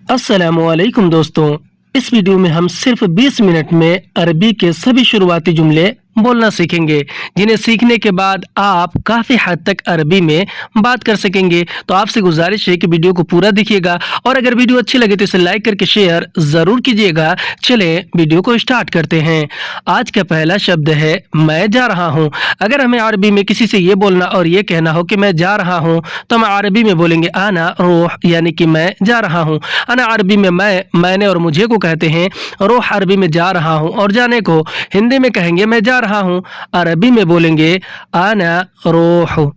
अस्सलामुअलैकुम दोस्तों। इस वीडियो में हम सिर्फ 20 मिनट में अरबी के सभी शुरुआती जुमले बोलना सीखेंगे, जिन्हें सीखने के बाद आप काफ़ी हद तक अरबी में बात कर सकेंगे। तो आपसे गुजारिश है कि वीडियो को पूरा देखिएगा और अगर वीडियो अच्छी लगे तो इसे लाइक करके शेयर ज़रूर कीजिएगा। चलें वीडियो को स्टार्ट करते हैं। आज का पहला शब्द है मैं जा रहा हूँ। अगर हमें अरबी में किसी से ये बोलना और ये कहना हो कि मैं जा रहा हूँ, तो हम अरबी में बोलेंगे आना रूह, यानी कि मैं जा रहा हूँ। अना अरबी में मैंने और मुझे को कहते हैं। रूह अरबी में जा रहा हूँ और जाने को हिंदी में कहेंगे मैं जा रहा हूँ। अरबी में बोलेंगे आना रूह,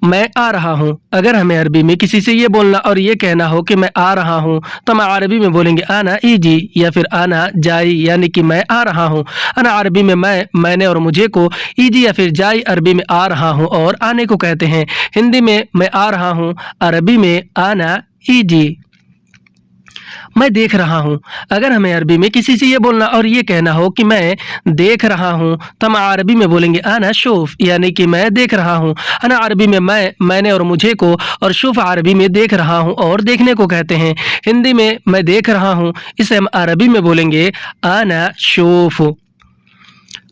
मैं आ रहा हूँ। अगर हमें अरबी में किसी से ये बोलना और ये कहना हो कि मैं आ रहा हूँ, तो हम अरबी में बोलेंगे आना इजी या फिर आना जाई, यानी कि मैं आ रहा हूँ। अना अरबी में मैंने और मुझे को इजी या फिर जाई अरबी में आ रहा हूँ और आने को कहते हैं। हिंदी में मैं आ रहा हूँ, अरबी में आना इजी। मैं देख रहा हूँ। अगर हमें अरबी में किसी से ये बोलना और ये कहना हो कि मैं देख रहा हूँ, तो हम अरबी में बोलेंगे आना शूफ, यानी कि मैं देख रहा हूँ। अना अरबी में मैंने और मुझे को और शूफ अरबी में देख रहा हूँ और देखने को कहते हैं। हिंदी में मैं देख रहा हूँ, इसे हम अरबी में बोलेंगे आना शूफ।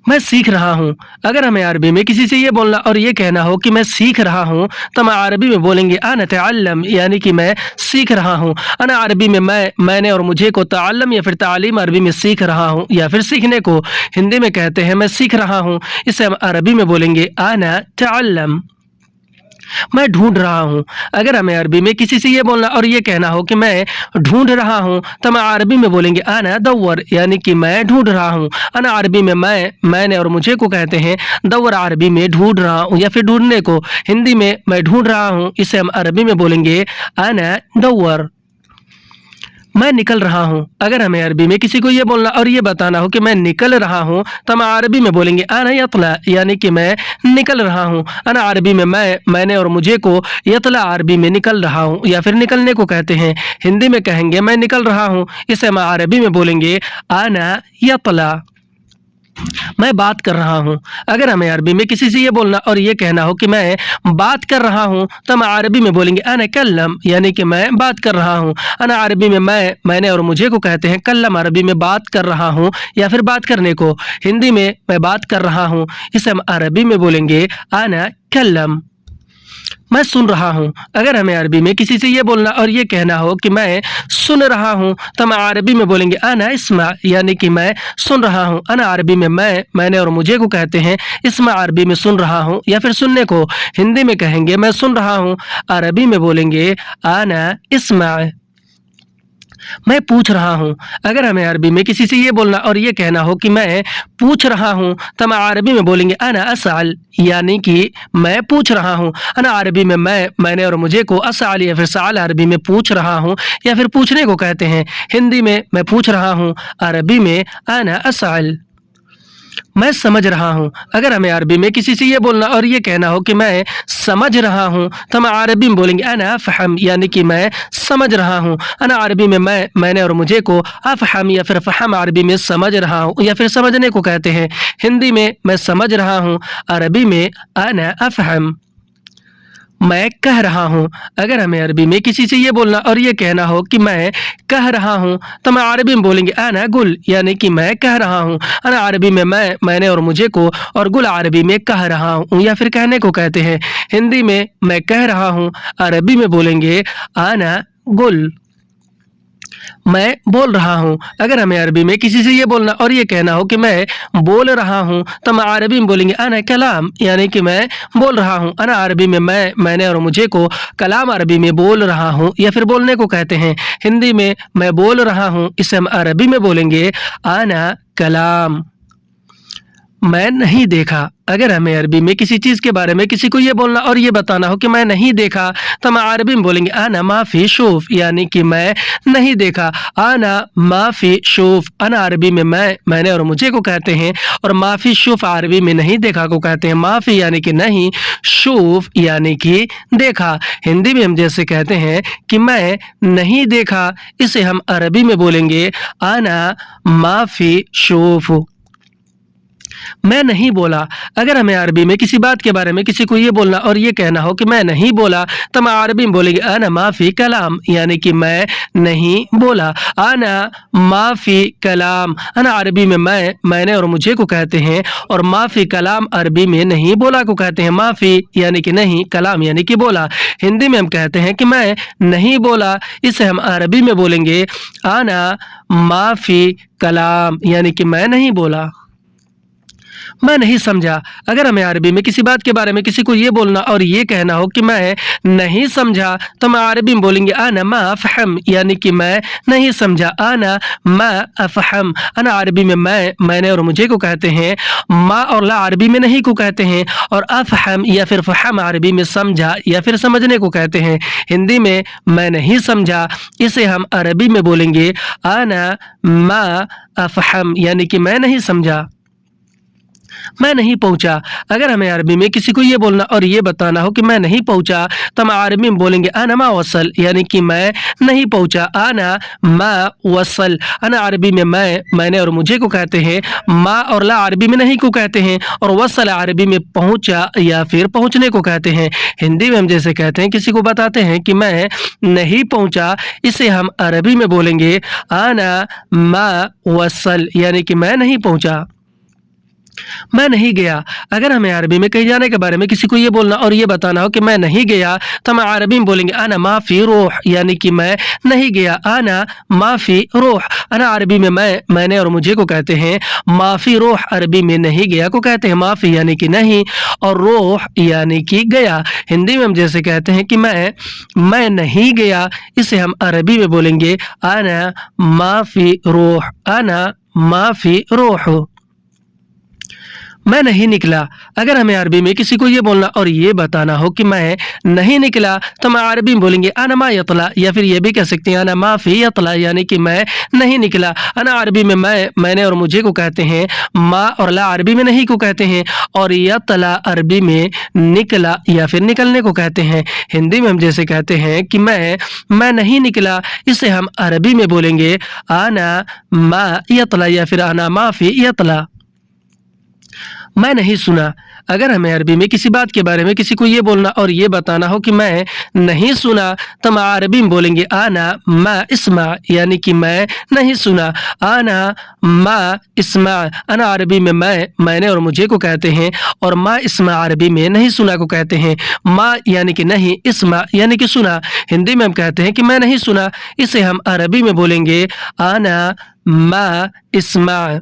मैं सीख रहा हूँ। अगर हमें अरबी में किसी से ये बोलना और ये कहना हो कि मैं सीख रहा हूँ, तो हम अरबी में बोलेंगे अना तअल्लम, यानी कि मैं सीख रहा हूँ। अना अरबी में मैंने और मुझे को तअल्लम या फिर तालीम अरबी में सीख रहा हूँ या फिर सीखने को हिंदी में कहते हैं मैं सीख रहा हूँ। इसे हम अरबी में बोलेंगे अना तअल्लम। मैं ढूंढ रहा हूँ। अगर हमें अरबी में किसी से ये बोलना और ये कहना हो कि मैं ढूंढ रहा हूँ, तो हम अरबी में बोलेंगे अना दव्वर, यानी कि मैं ढूंढ रहा हूँ। अना अरबी में मैंने और मुझे को कहते हैं। दव्वर अरबी में ढूंढ रहा हूँ या फिर ढूंढने को हिंदी में मैं ढूंढ रहा हूँ, इसे हम अरबी में बोलेंगे अना दव्वर। मैं निकल रहा हूँ। अगर हमें अरबी में किसी को ये बोलना और ये बताना हो कि मैं निकल रहा हूँ, तो हम अरबी में बोलेंगे अना यतला, यानी कि मैं निकल रहा हूँ। अना अरबी में मैंने और मुझे को यतला अरबी में निकल रहा हूँ या फिर निकलने को कहते हैं। हिंदी में कहेंगे मैं निकल रहा हूँ, इसे हम अरबी में बोलेंगे अना यतला। मैं बात कर रहा हूँ। अगर हमें अरबी में किसी से ये बोलना और ये कहना हो कि मैं बात कर रहा हूँ, तो हम अरबी में बोलेंगे अना कल्लम, यानी कि मैं बात कर रहा हूँ। अना अरबी में मैंने और मुझे को कहते हैं। कल्लम अरबी में बात कर रहा हूँ या फिर बात करने को हिंदी में मैं बात कर रहा हूँ, इसे हम अरबी में बोलेंगे अना कल्लम। मैं सुन रहा हूँ। अगर हमें अरबी में किसी से ये बोलना और ये कहना हो कि मैं सुन रहा हूँ, तो हम अरबी में बोलेंगे अना इस्मा, यानी कि मैं सुन रहा हूँ। अना अरबी में मैंने और मुझे को कहते हैं। इस्मा अरबी में सुन रहा हूँ या फिर सुनने को हिंदी में कहेंगे मैं सुन रहा हूँ, अरबी में बोलेंगे अना इस्मा। मैं पूछ रहा हूँ। अगर हमें अरबी में किसी से ये बोलना और ये कहना हो कि मैं पूछ रहा हूँ, तो हम अरबी में बोलेंगे अना असाल, यानी कि मैं पूछ रहा हूँ। अना अरबी में मैंने और मुझे को असाल या फिर साल अरबी में पूछ रहा हूँ या फिर पूछने को कहते हैं। हिंदी में मैं पूछ रहा हूँ, अरबी में अना असाल। मैं समझ रहा हूँ। अगर हमें अरबी में किसी से ये बोलना और ये कहना हो कि मैं समझ रहा हूँ, तो हम अरबी में बोलेंगे अना फ़हम, यानी कि मैं समझ रहा हूँ। अना अरबी में मैंने और मुझे को अफ़हम या फिर फ़हम अरबी में समझ रहा हूँ या फिर समझने को कहते हैं। हिंदी में मैं समझ रहा हूँ, अरबी में अना अफ़हम। मैं कह रहा हूँ। अगर हमें अरबी में किसी से ये बोलना और ये कहना हो कि मैं कह रहा हूँ, तो हम अरबी में बोलेंगे अना गुल, यानी कि मैं कह रहा हूँ। अना अरबी में मैंने और मुझे को और गुल अरबी में कह रहा हूँ या फिर कहने को कहते हैं। हिंदी में मैं कह रहा हूँ, अरबी में बोलेंगे अना गुल। मैं बोल रहा हूँ। अगर हमें अरबी में किसी से ये बोलना और ये कहना हो कि मैं बोल रहा हूँ, तो हम अरबी में बोलेंगे अना कलाम, यानी कि मैं बोल रहा हूँ। अना अरबी में मैंने और मुझे को कलाम अरबी में बोल रहा हूँ या फिर बोलने को कहते हैं। हिंदी में मैं बोल रहा हूँ, इसे हम अरबी में बोलेंगे अना कलाम। मैं नहीं देखा। अगर हमें अरबी में किसी चीज़ के बारे में किसी को ये बोलना और ये बताना हो कि मैं नहीं देखा, तो हम अरबी में बोलेंगे अना माफ़ी शूफ, यानी कि मैं नहीं देखा। अना माफ़ी शूफ। अना अरबी में मैंने और मुझे को कहते हैं और माफ़ी शूफ अरबी में नहीं देखा को कहते हैं। माफ़ी यानी कि नहीं, शूफ यानी कि देखा। हिंदी में हम जैसे कहते हैं कि मैं नहीं देखा, इसे हम अरबी में बोलेंगे अना माफ़ी शूफ। मैं नहीं बोला। अगर हमें अरबी में किसी बात के बारे में किसी को ये बोलना और ये कहना हो कि मैं नहीं बोला, तो हम अरबी में बोलेंगे अना माफी कलाम, यानी कि मैं नहीं बोला। अना माफी कलाम, अना अरबी में मैंने और मुझे को कहते हैं, और माफी कलाम अरबी में नहीं बोला को कहते हैं। माफी यानी कि नहीं, कलाम यानी कि बोला। हिंदी में हम कहते हैं कि मैं नहीं बोला, इसे हम अरबी में बोलेंगे अना माफी कलाम, यानी कि मैं नहीं बोला। मैं नहीं समझा। अगर हमें अरबी में किसी बात के बारे में किसी को ये बोलना और ये कहना हो कि मैं नहीं समझा, तो हम अरबी में बोलेंगे अना मा अफ़हम, यानी कि मैं नहीं समझा। अना मा अफ़हम, अना अरबी में मैंने और मुझे को कहते हैं, मा और ला अरबी में नहीं को कहते हैं, और अफ़हम या फिर फ़हम अरबी में समझा या फिर समझने को कहते हैं। हिंदी में मैं नहीं समझा, इसे हम अरबी में बोलेंगे अना मा अफ़हम, यानी कि मैं नहीं समझा। मैं नहीं पहुंचा। अगर हमें अरबी में किसी को ये बोलना और ये बताना हो कि मैं नहीं पहुंचा, तो हम अरबी में बोलेंगे अना मा वसल, यानी कि मैं नहीं पहुंचा। अना मा वसल, अना अरबी में मैंने और मुझे को कहते हैं, मा और ला अरबी में नहीं को कहते हैं, और वसल अरबी में पहुंचा या फिर पहुंचने को कहते हैं। हिंदी में हम जैसे कहते हैं, किसी को बताते हैं कि मैं नहीं पहुंचा, इसे हम अरबी में बोलेंगे अना मा वसल, यानी कि मैं नहीं पहुंचा। मैं नहीं गया। अगर हमें अरबी में कहीं जाने के बारे में किसी को ये बोलना और ये बताना हो कि मैं नहीं गया, तो हम अरबी में बोलेंगे अना माफ़ी रूह, यानी कि मैं नहीं गया। अना माफ़ी रूह, अना अरबी में मैंने और मुझे को कहते हैं, माफ़ी रूह अरबी में नहीं गया को कहते हैं। माफ़ी यानी कि नहीं, और रूह यानी कि गया। हिंदी में हम जैसे कहते हैं कि मैं नहीं गया, इसे हम अरबी में बोलेंगे अना माफ़ी रूह, अना माफ़ी रूह। मैं नहीं निकला। अगर हमें अरबी में किसी को ये बोलना और ये बताना हो कि मैं नहीं निकला, तो हम अरबी में बोलेंगे अना मा यतला, या फिर ये भी कह सकते हैं अना माफ़ी यतला, यानी कि मैं नहीं निकला। अना अरबी में मैंने और मुझे को कहते हैं, मा और ला अरबी में नहीं को कहते हैं, और यतला अरबी में निकला या फिर निकलने को कहते हैं। हिंदी में हम जैसे कहते हैं कि मैं नहीं निकला, इसे हम अरबी में बोलेंगे अना मा यतला या फिर अना माफ़ी यतला। मैं नहीं सुना। अगर हमें अरबी में किसी बात के बारे में किसी को ये बोलना और ये बताना हो कि मैं नहीं सुना, तो हम अरबी में बोलेंगे आना मा इस्मा, यानी कि मैं नहीं सुना। आना मा इस्मा, अना अरबी में मैंने और मुझे को कहते हैं, और मा इस्मा अरबी में नहीं सुना को कहते हैं। मा यानी कि नहीं, इस्मा यानी कि सुना। हिंदी में हम कहते हैं कि मैं नहीं सुना, इसे हम अरबी में बोलेंगे आना मा इस्मा।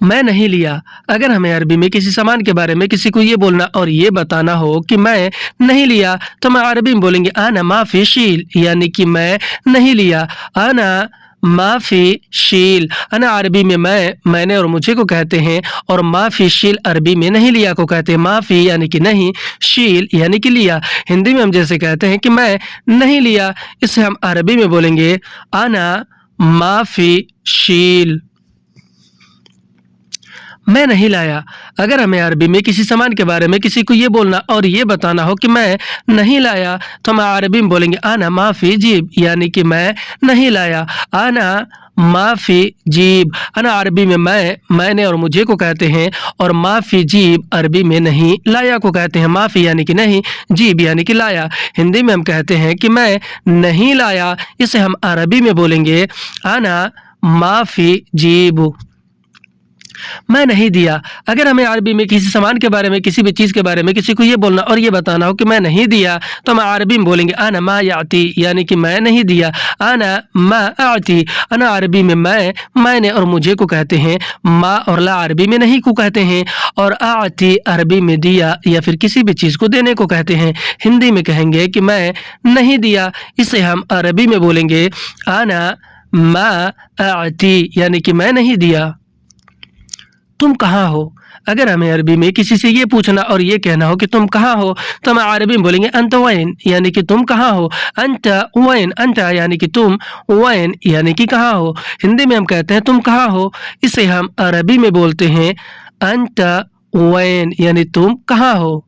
मैं नहीं लिया। अगर हमें अरबी में किसी सामान के बारे में किसी को ये बोलना और ये बताना हो कि मैं नहीं लिया, तो हम अरबी में बोलेंगे आना माफ़ी शील, यानी कि मैं नहीं लिया। आना माफ़ी शील, अना अरबी में मैंने और मुझे को कहते हैं, और माफ़ी शील अरबी में नहीं लिया को कहते हैं। माफ़ी यानी कि नहीं, शील यानी कि लिया। हिंदी में हम जैसे कहते हैं कि मैं नहीं लिया, इसे हम अरबी में बोलेंगे आना माफ़ी शील। मैं नहीं लाया। अगर हमें अरबी में किसी सामान के बारे में किसी को ये बोलना और ये बताना हो कि मैं नहीं लाया, तो हम अरबी में बोलेंगे आना माफ़ी जीब, यानी कि मैं नहीं लाया। आना माफ़ी जीब, अना अरबी में मैंने और मुझे को कहते हैं, और माफ़ी जीब अरबी में नहीं लाया को कहते हैं। माफ़ी यानी कि नहीं, जीब यानी कि लाया। हिंदी में हम कहते हैं कि मैं नहीं लाया, इसे हम अरबी में बोलेंगे आना माफ़ी जीब। मैं नहीं दिया। अगर हमें अरबी में किसी सामान के बारे में किसी भी चीज़ के बारे में किसी को ये बोलना और ये बताना हो कि मैं नहीं दिया, तो हम अरबी में बोलेंगे आना मा याती, यानी कि मैं नहीं दिया। आना मा आती, अना अरबी में मैंने और मुझे को कहते हैं, मा और ला अरबी में नहीं को कहते हैं, और आती अरबी में दिया या फिर किसी भी चीज़ को देने को कहते हैं। हिंदी में कहेंगे कि मैं नहीं दिया, इसे हम अरबी में बोलेंगे आना मा आती, यानी कि मैं नहीं दिया। तुम कहाँ हो? अगर हमें अरबी में किसी से ये पूछना और ये कहना हो कि तुम कहाँ हो, तो हम अरबी में बोलेंगे अंत वैन, यानी कि तुम कहाँ हो। अंत वैन, अंत यानी कि तुम, वैन यानी कि कहाँ हो। हिंदी में हम कहते हैं तुम कहाँ हो, इसे हम अरबी में बोलते हैं अंत वैन, यानी तुम कहाँ हो।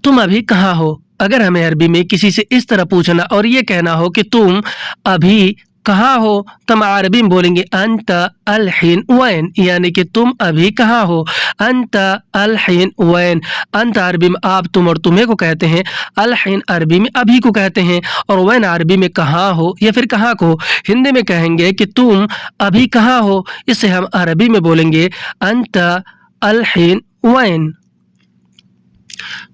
तुम अभी कहाँ हो? अगर हमें अरबी में किसी से इस तरह पूछना और ये कहना हो कि तुम अभी कहाँ हो, तो हम अरबी में बोलेंगे अंत अलहीन वैन, यानी कि तुम अभी कहाँ हो। अंत अलहीन वैन, अंत अरबी में आप, तुम और तुम्हें को कहते हैं। अलहीन अरबी में अभी को कहते हैं। और वैन अरबी में कहाँ हो या फिर कहाँ को। हिंदी में कहेंगे कि तुम अभी कहाँ हो, इसे हम अरबी में बोलेंगे अंत अलहीन वैन।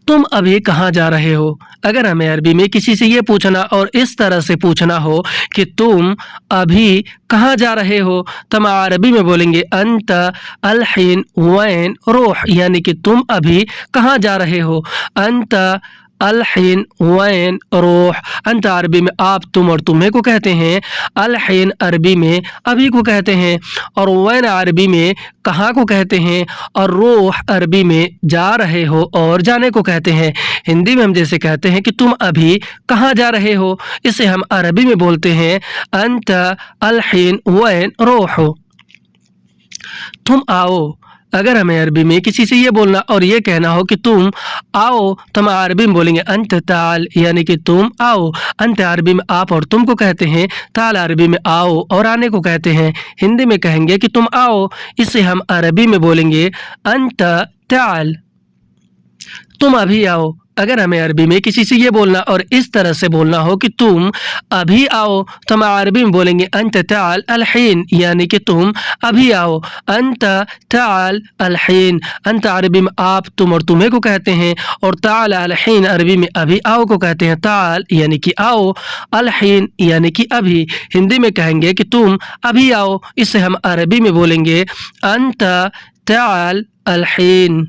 तुम अभी कहाँ जा रहे हो। अगर हमें अरबी में किसी से ये पूछना और इस तरह से पूछना हो कि तुम अभी कहाँ जा रहे हो, तो हम अरबी में बोलेंगे अंत अलहीन वैन रूह, यानी कि तुम अभी कहाँ जा रहे हो। अंत अलहीन वैन रूह। अंत अरबी में आप, तुम और तुम्हें को कहते हैं। अलहीन अरबी में अभी को कहते हैं। और वैन अरबी में कहाँ को कहते हैं। और रूह अरबी में जा रहे हो और जाने को कहते हैं। हिंदी में हम जैसे कहते हैं कि तुम अभी कहाँ जा रहे हो, इसे हम अरबी में बोलते हैं अंत अलहीन वैन रूह। तुम आओ। अगर हमें अरबी में किसी से ये बोलना और ये कहना हो कि तुम आओ, तो हम अरबी में बोलेंगे अंत ताल, यानी कि तुम आओ। अंत अरबी में आप और तुम को कहते हैं। ताल अरबी में आओ और आने को कहते हैं। हिंदी में कहेंगे कि तुम आओ, इसे हम अरबी में बोलेंगे अंत ताल। तुम अभी आओ। अगर हमें अरबी में किसी से ये बोलना और इस तरह से बोलना हो कि तुम अभी आओ, तो हम अरबी में बोलेंगे अंत ताल अलहीन, यानी कि तुम अभी आओ। अंत ताल अलहीन। अंत अरबी में आप, तुम और तुम्हें को कहते हैं। और ताल अलहीन अरबी में अभी आओ को कहते हैं। ताल यानी कि आओ, अलहीन यानी कि अभी। हिंदी में कहेंगे कि तुम अभी आओ, इसे हम अरबी में बोलेंगे अंत ताल अलहीन।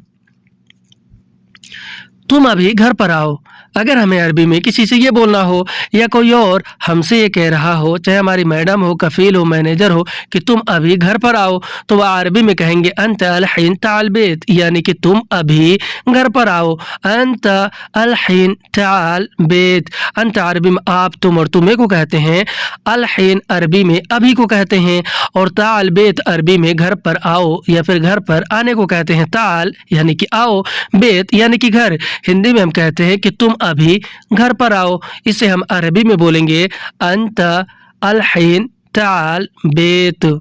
तुम अभी घर पर आओ। अगर हमें अरबी में किसी से ये बोलना हो या कोई और हमसे ये कह रहा हो, चाहे हमारी मैडम हो, कफील हो, मैनेजर हो, कि तुम अभी घर पर आओ, तो वह अरबी में कहेंगे अंत अलहीन ताल बेत, यानी कि तुम अभी घर पर आओ। अंत अलहीन ताल बेत। अंत अरबी में आप, तुम और तुम्हें को कहते हैं। अलहीन अरबी में अभी को कहते हैं। और ताल बेत अरबी में घर पर आओ या फिर घर पर आने को कहते हैं। ताल यानी कि आओ, बेत यानी कि घर। हिंदी में हम कहते हैं कि तुम अभी घर पर आओ, इसे हम अरबी में बोलेंगे अंत अलहीन ताल बेत।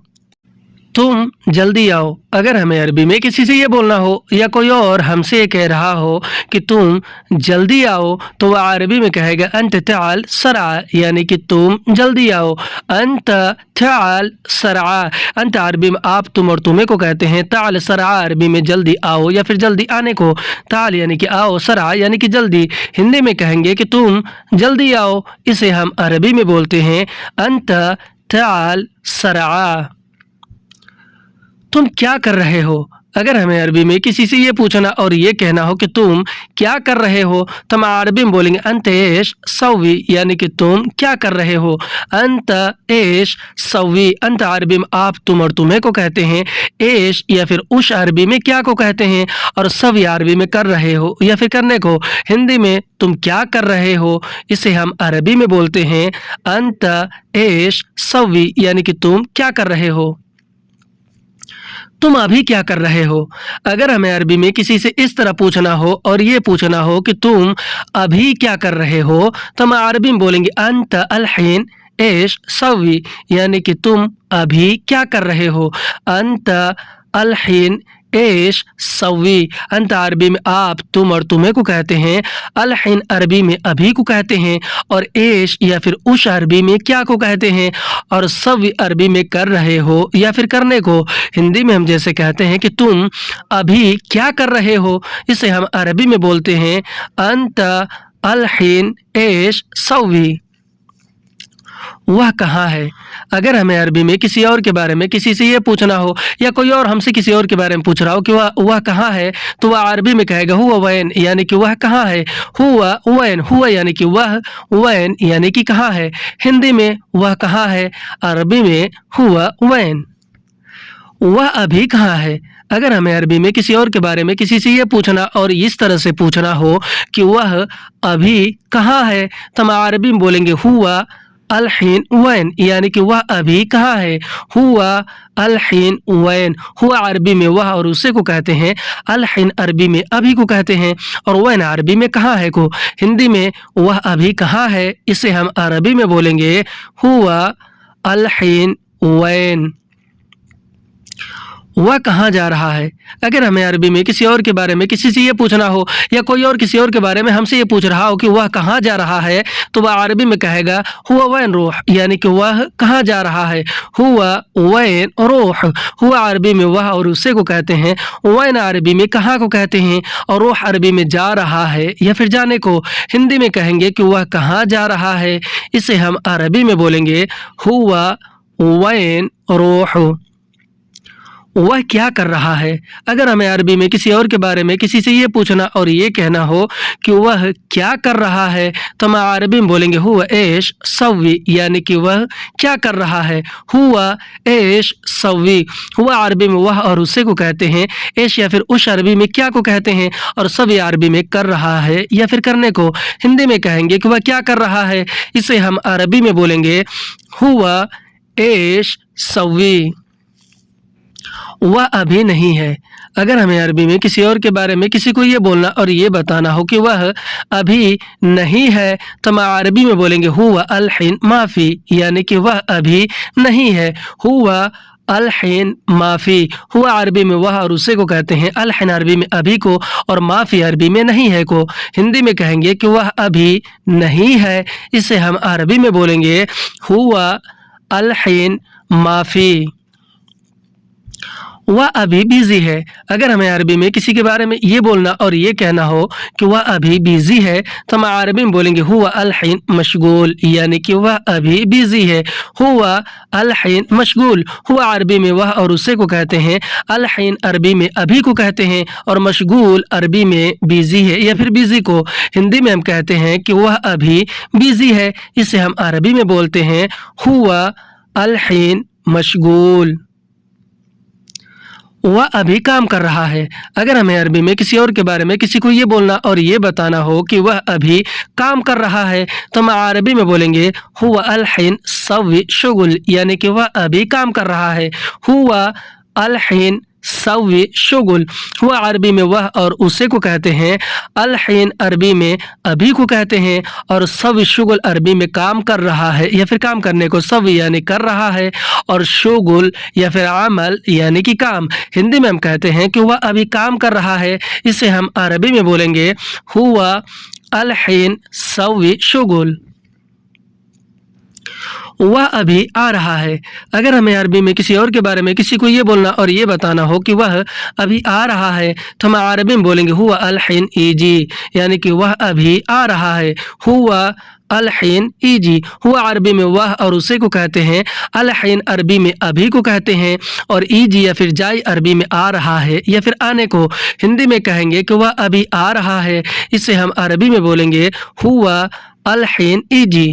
तुम जल्दी आओ। अगर हमें अरबी में किसी से ये बोलना हो या कोई और हमसे ये कह रहा हो कि तुम जल्दी आओ, तो वह अरबी में कहेगा अंत ताल सरा, यानी कि तुम जल्दी आओ। अंत ताल सरा। अंत अरबी में आप, तुम और तुम्हें को कहते हैं। ताल सरा अरबी में जल्दी आओ या फिर जल्दी आने को। ताल यानी कि आओ, सरा यानी कि जल्दी। हिंदी में कहेंगे कि तुम जल्दी आओ, इसे हम अरबी में बोलते हैं अंत ताल सरा। तुम क्या कर रहे हो। अगर हमें अरबी में किसी से ये पूछना और ये कहना हो कि तुम क्या कर रहे हो, तो हम अरबी में बोलेंगे अंत एश सवी, यानी कि तुम क्या कर रहे हो। अंत एश सवी। अंत अरबी में आप, तुम और तुम्हें को कहते हैं। एश या फिर उश अरबी में क्या को कहते हैं। और सवी अरबी में कर रहे हो या फिर करने को। हिंदी में तुम क्या कर रहे हो, इसे हम अरबी में बोलते हैं अंत एश सवी, यानी कि तुम क्या कर रहे हो। तुम अभी क्या कर रहे हो। अगर हमें अरबी में किसी से इस तरह पूछना हो और ये पूछना हो कि तुम अभी क्या कर रहे हो, तो हम अरबी में बोलेंगे अंत अलहीन एश सवी, यानी कि तुम अभी क्या कर रहे हो। अंत अलहीन एश सवी। अंत अरबी में आप, तुम और तुम्हें को कहते हैं। अलहीन अरबी में अभी को कहते हैं। और एश या फिर उश अरबी में क्या को कहते हैं। और सवी अरबी में कर रहे हो या फिर करने को। हिंदी में हम जैसे कहते हैं कि तुम अभी क्या कर रहे हो, इसे हम अरबी में बोलते हैं अंत अलहीन एश सवी। वह कहाँ है। अगर हमें अरबी में किसी और के बारे में किसी से ये पूछना हो या कोई और हमसे किसी और के बारे में पूछ रहा हो कि वह कहाँ है, तो वह अरबी में कहेगा हुआ वैन, यानी कि वह कहाँ है। हुआ वैन। हुआ यानी कि वह, वैन यानी कि कहाँ है। हिंदी में वह कहाँ है, अरबी में हुआ वैन। वह अभी कहाँ है। अगर हमें अरबी में किसी और के बारे में किसी से ये पूछना और इस तरह से पूछना हो कि वह अभी कहाँ है, तो हम अरबी में बोलेंगे हुआ अलहीन वैन, यानी कि वह अभी कहाँ है। हुआ अलहीन वैन। हुआ अरबी में वह और उसे को कहते हैं। अलहीन अरबी में अभी को कहते हैं। और वैन अरबी में कहाँ है को। हिंदी में वह अभी कहाँ है, इसे हम अरबी में बोलेंगे हुआ अलहीन वैन। वह कहाँ जा रहा है? अगर हमें अरबी में किसी और के बारे में किसी से ये पूछना हो या कोई और किसी और के बारे में हमसे ये पूछ रहा हो कि वह कहाँ जा रहा है, तो वह अरबी में कहेगा हुआ वैन रूह, यानी कि वह कहाँ जा रहा है। हुआ वैन रूह, हुआ अरबी में वह और उससे को कहते हैं, वैन अरबी में कहाँ को कहते हैं, और रूह अरबी में जा रहा है या फिर जाने को। हिंदी में कहेंगे कि वह कहाँ जा रहा है, इसे हम अरबी में बोलेंगे हुआ वैन रूह। वह क्या कर रहा है? अगर हमें अरबी में किसी और के बारे में किसी से ये पूछना और ये कहना हो कि वह क्या कर रहा है, तो हम अरबी में बोलेंगे हुआ ऐश सवी, यानी कि वह क्या कर रहा है। हुआ ऐश सवी, हुआ अरबी में वह और उससे को कहते हैं, ऐश या फिर उस अरबी में क्या को कहते हैं, और सवी अरबी में कर रहा है या फिर करने को। हिंदी में कहेंगे कि वह क्या कर रहा है, इसे हम अरबी में बोलेंगे हुआ ऐश सवी। वह अभी नहीं है। अगर हमें अरबी में किसी और के बारे में किसी को ये बोलना और ये बताना हो कि वह अभी नहीं है, तो हम अरबी में बोलेंगे हुआ अलहीन माफ़ी, यानी कि वह अभी नहीं है। हुआ अलहीन माफ़ी, हुआ अरबी में वह और उसे को कहते हैं, अलहीन अरबी में अभी को, और माफ़ी अरबी में नहीं है को। हिंदी में कहेंगे कि वह अभी नहीं है, इसे हम अरबी में बोलेंगे हुआ अलहीन माफ़ी। वह अभी बिज़ी है। अगर हमें अरबी में किसी के बारे में ये बोलना और ये कहना हो कि वह अभी बिज़ी है, तो हम अरबी में बोलेंगे हुआ अलहीन मशगूल, यानी कि वह अभी बिज़ी है। हुआ अलहीन मशगूल, हुआ अरबी में वह और उसे को कहते हैं, अलहीन अरबी में अभी को कहते हैं, और मशगूल अरबी में बिज़ी है या फिर बिज़ी को। हिंदी में हम कहते हैं कि वह अभी बिज़ी है, इसे हम अरबी में बोलते हैं हुआ अलहीन मशगूल। वह अभी काम कर रहा है। अगर हमें अरबी में किसी और के बारे में किसी को ये बोलना और ये बताना हो कि वह अभी काम कर रहा है, तो हम अरबी में बोलेंगे हुआ अलहीन सवी शुगुल, यानी कि वह अभी काम कर रहा है। हुआ अलहीन सवी शुगुल, हुआ अरबी में वह और उसे को कहते हैं, अलहीन अरबी में अभी को कहते हैं, और सवी शुगुल अरबी में काम कर रहा है या फिर काम करने को, सवी यानी कर रहा है, और शुगुल या फिर अमल यानी कि काम। हिंदी में हम कहते हैं कि वह अभी काम कर रहा है, इसे हम अरबी में बोलेंगे हुआ अलहीन सवी शुगुल। वह अभी आ रहा है। अगर हमें अरबी में किसी और के बारे में किसी को ये बोलना और ये बताना हो कि वह अभी आ रहा है, तो हम अरबी में बोलेंगे हुआ अलहीन ईजी, यानी कि वह अभी आ रहा है। हुआ अलहीन ईजी, हुआ अरबी में वह और उसे को कहते हैं, अलहीन अरबी में अभी को कहते हैं, और ईजी या फिर जाई अरबी में आ रहा है या फिर आने को। हिंदी में कहेंगे कि वह अभी आ रहा है, इसे हम अरबी में बोलेंगे हुआ अलहीन ईजी।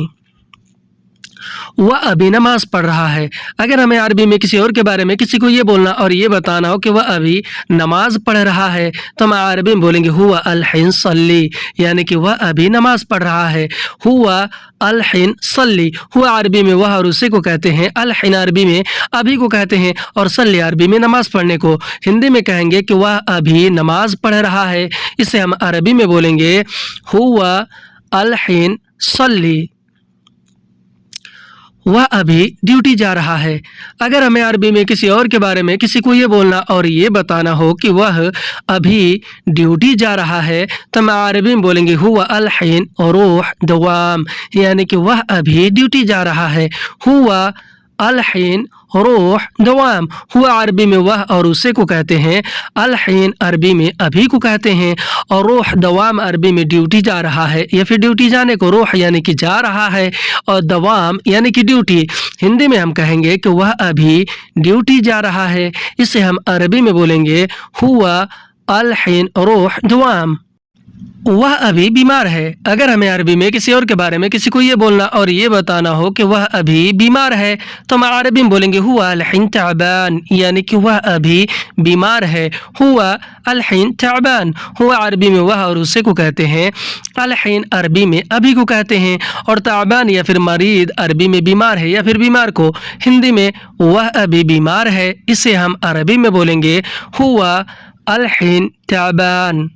वह अभी नमाज पढ़ रहा है। अगर हमें अरबी में किसी और के बारे में किसी को ये बोलना और ये बताना हो कि वह अभी नमाज पढ़ रहा है, तो हम अरबी में बोलेंगे हुआ अलहीन सल्ली, यानी कि वह अभी नमाज पढ़ रहा है। हुआ अलहीन सल्ली, हुआ अरबी में वह और उसे को कहते हैं, अलहीन अरबी में अभी को कहते हैं, और सल्ली अरबी में नमाज पढ़ने को। हिंदी में कहेंगे कि वह अभी नमाज पढ़ रहा है, इसे हम अरबी में बोलेंगे हुआ अलहीन सल्ली। वह अभी ड्यूटी जा रहा है। अगर हमें अरबी में किसी और के बारे में किसी को ये बोलना और ये बताना हो कि वह अभी ड्यूटी जा रहा है, तो हम अरबी में बोलेंगे हुआ अलहीन रूह दवाम, यानी कि वह अभी ड्यूटी जा रहा है। हुआ अलहीन रूह दवाम, हुआ अरबी में वह और उसे को कहते हैं, अलहीन अरबी में अभी को कहते हैं, और रूह दवाम अरबी में ड्यूटी जा रहा है या फिर ड्यूटी जाने को। रूह यानी कि जा रहा है, और दवाम यानी कि ड्यूटी। हिंदी में हम कहेंगे कि वह अभी ड्यूटी जा रहा है, इसे हम अरबी में बोलेंगे हुआ अलहीन रूह दवाम। वह अभी बीमार है। अगर हमें अरबी में किसी और के बारे में किसी को ये बोलना और ये बताना हो कि वह अभी बीमार है, तो हम अरबी में बोलेंगे हुआ अलहीन तअबान, यानी कि वह अभी बीमार है। हुआ अलहीन तअबान, हुआ अरबी में वह और उसे को कहते हैं, अलहीन अरबी में अभी को कहते हैं, और तअबान या फिर मरीद अरबी में बीमार है या फिर बीमार को। हिंदी में वह अभी बीमार है, इसे हम अरबी में बोलेंगे हुआ अलहीन तअबान।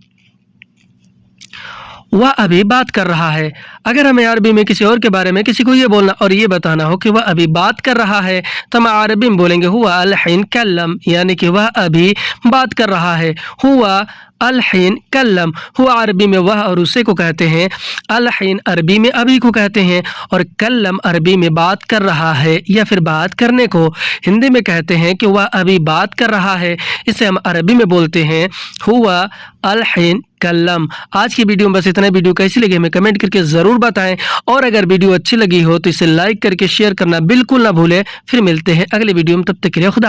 वह अभी बात कर रहा है। अगर हमें अरबी में किसी और के बारे में किसी को ये बोलना और ये बताना हो कि वह अभी बात कर रहा है, तो हम अरबी में बोलेंगे हुआ अल-हिन कल्लम, यानी कि वह अभी बात कर रहा है। हुआ अल-हिन कल्लम, हुआ अरबी में वह और उसे को कहते हैं, अल-हिन अरबी में अभी को कहते हैं, और कल्लम अरबी में बात कर रहा है या फिर बात करने को हिंदी में कहते हैं कि वह अभी बात कर रहा है। इसे हम अरबी में बोलते हैं हुआ अल-हिन कल्लम। आज की वीडियो में बस इतना। वीडियो कैसी लगी हमें कमेंट करके ज़रूर बताएं, और अगर वीडियो अच्छी लगी हो तो इसे लाइक करके शेयर करना बिल्कुल ना भूलें। फिर मिलते हैं अगले वीडियो में, तब तक के लिए खुदा।